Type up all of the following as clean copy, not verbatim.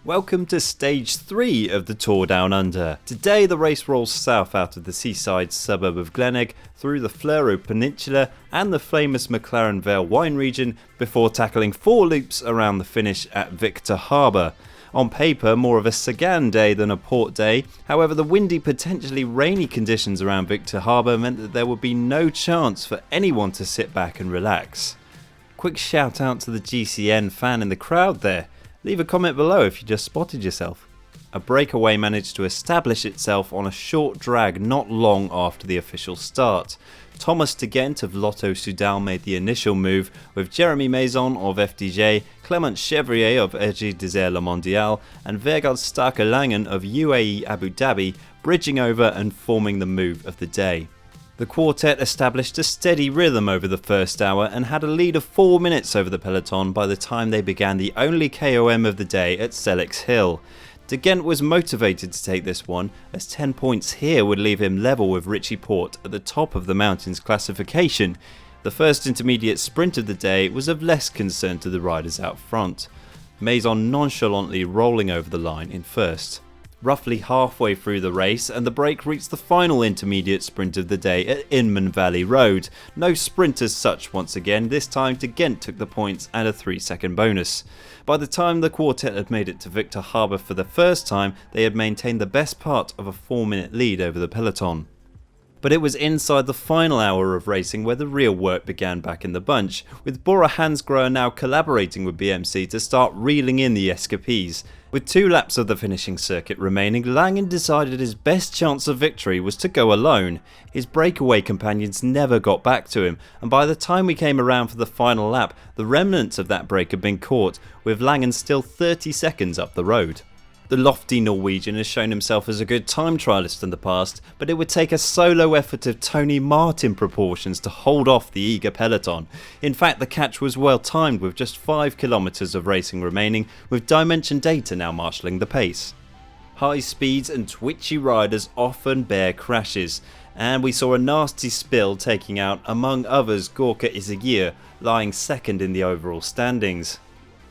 Welcome to stage 3 of the Tour Down Under. Today the race rolls south out of the seaside suburb of Glenelg through the Fleurus Peninsula and the famous McLaren Vale wine region before tackling 4 loops around the finish at Victor Harbour. On paper, more of a Sagan day than a port day. However, the windy, potentially rainy conditions around Victor Harbour meant that there would be no chance for anyone to sit back and relax. Quick shout out to the GCN fan in the crowd there. Leave a comment below if you just spotted yourself. A breakaway managed to establish itself on a short drag not long after the official start. Thomas de Gent of Lotto Soudal made the initial move, with Jeremy Maison of FDJ, Clement Chevrier of Égypte Désert Le Mondial and Vegard Starke-Langen of UAE Abu Dhabi bridging over and forming the move of the day. The quartet established a steady rhythm over the first hour and had a lead of 4 minutes over the peloton by the time they began the only KOM of the day at Selix Hill. De Gent was motivated to take this one, as 10 points here would leave him level with Richie Porte at the top of the mountain's classification. The first intermediate sprint of the day was of less concern to the riders out front, Maison nonchalantly rolling over the line in first. Roughly halfway through the race and the break reached the final intermediate sprint of the day at Inman Valley Road. No sprint as such once again, this time de Gent took the points and a 3-second bonus. By the time the quartet had made it to Victor Harbour for the first time, they had maintained the best part of a 4-minute lead over the peloton. But it was inside the final hour of racing where the real work began back in the bunch, with Bora Hansgrohe now collaborating with BMC to start reeling in the escapees. With 2 laps of the finishing circuit remaining, Langen decided his best chance of victory was to go alone. His breakaway companions never got back to him, and by the time we came around for the final lap, the remnants of that break had been caught, with Langen still 30 seconds up the road. The lofty Norwegian has shown himself as a good time trialist in the past, but it would take a solo effort of Tony Martin proportions to hold off the eager peloton. In fact, the catch was well timed with just 5 kilometres of racing remaining, with Dimension Data now marshalling the pace. High speeds and twitchy riders often bear crashes, and we saw a nasty spill taking out, among others, Gorka Izagir, lying second in the overall standings.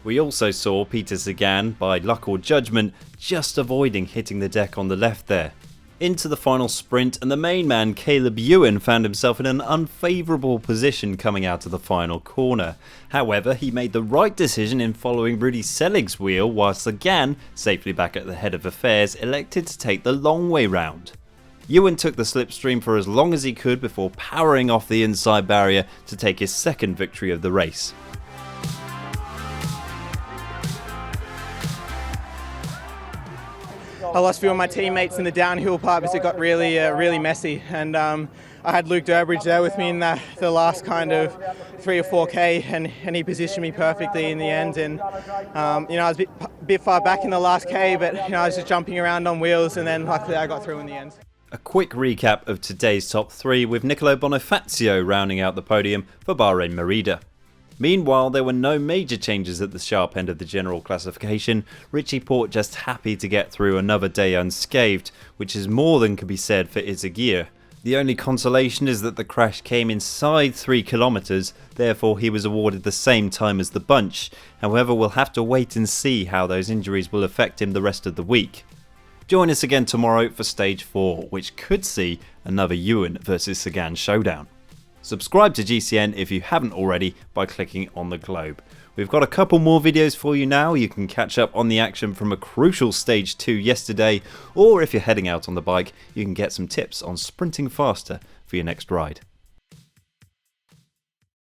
We also saw Peter Sagan, by luck or judgment, just avoiding hitting the deck on the left there. Into the final sprint, and the main man Caleb Ewan found himself in an unfavourable position coming out of the final corner. However, he made the right decision in following Rudy Selig's wheel, while Sagan, safely back at the head of affairs, elected to take the long way round. Ewan took the slipstream for as long as he could before powering off the inside barrier to take his second victory of the race. I lost a few of my teammates in the downhill part because it got really messy, and I had Luke Durbridge there with me in the last kind of 3 or 4k, and he positioned me perfectly in the end. And I was a bit far back in the last k, but I was just jumping around on wheels, and then luckily I got through in the end. A quick recap of today's top 3, with Nicolo Bonifacio rounding out the podium for Bahrain Merida. Meanwhile, there were no major changes at the sharp end of the general classification, Richie Porte just happy to get through another day unscathed, which is more than can be said for Izagir. The only consolation is that the crash came inside 3 kilometres, therefore he was awarded the same time as the bunch. However, we'll have to wait and see how those injuries will affect him the rest of the week. Join us again tomorrow for stage 4, which could see another Ewan vs Sagan showdown. Subscribe to GCN if you haven't already by clicking on the globe. We've got a couple more videos for you now. You can catch up on the action from a crucial stage 2 yesterday, or if you're heading out on the bike, you can get some tips on sprinting faster for your next ride.